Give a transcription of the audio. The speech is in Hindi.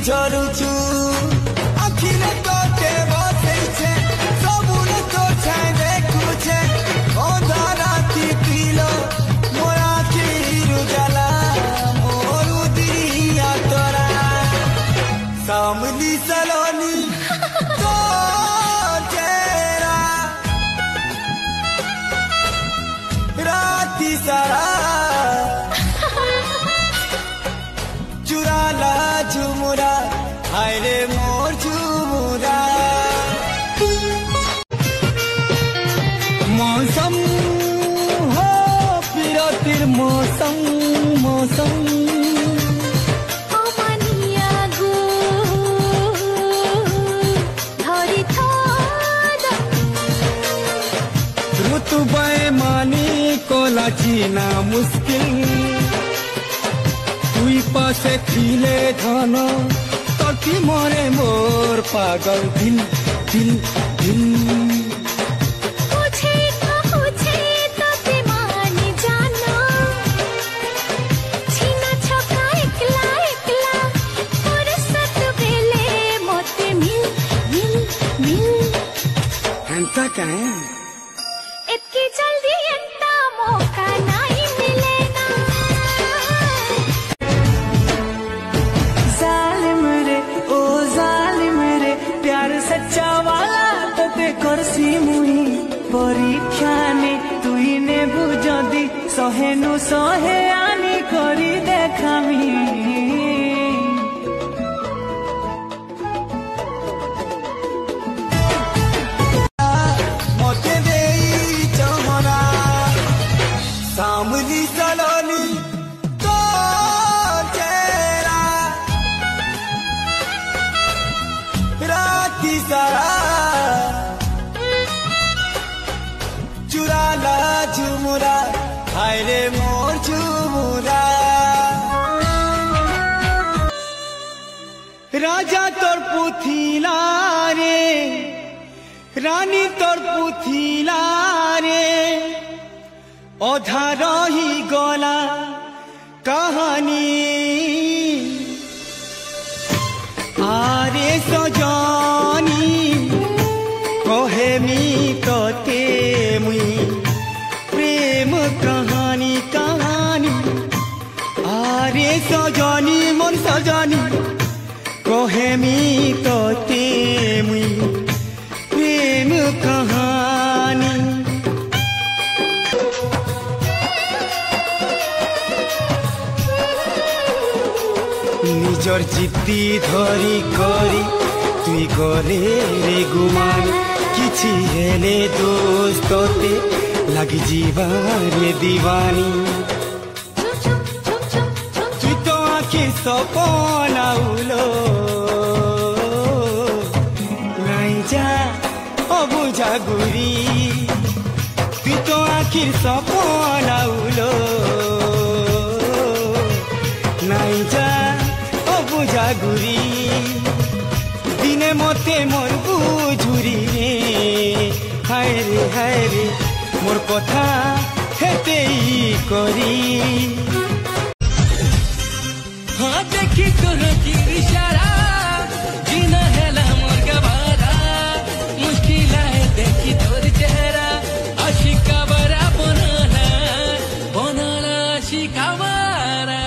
झरुछु आखिले तोते बसैछे सबुले तो छाय देखुछे अंधाराती पिलो मोर आखिर उजाला मोर उदिया तोरा सामली सलोनी तो चेहरा राती सारा चुराला झुमुरा हाय रे मोर झुमुरा मौसम हो पिरतिर मौसम मौसम ऋतु बेमानी कोला जीना मुश्किल तुई पासे खिले धन तकी मरे मोर पागल दिल दिल दिल इतनी जल्दी इतना मौका नहीं मिलेगा जालिम रे ओ जालिम रे प्यार सच्चा वाला तो ते करसी मुई परीक्षा ने तुई ने बुझदी सहेनु सहे आनी करी देखामी सामली सलोनी तो चेहरा राती सारा चुराला झुमुरा हाय रे मोर झुमुरा राजा तोर पुथिला रे रानी तोर पुथिला रे अधा रही गला कहानी आरे सजनी कहेमी तोते मुई प्रेम कहानी कहानी आरे सजनी मन सजनी कहेमी तोते मुई प्रेम कहानी निजर जिद्दी धरी करी तुई गले रे गुमान किछि हेले दोस्तते लगी जीवारे दीवानी तुई तो आखि सपना उलो नाई जा अबुझा गुरी तुई तो आखि सपना उलो नाई जा बुझा गुरी दिने मते मोर बुझुरी रे हाय रे मोर कथा हेतेई करी हाँ देखी तोर इशारा जीना हेला मोर गवारा मुश्किल है देखी तोर चेहरा आशिका बरा बनाना आशिका बरा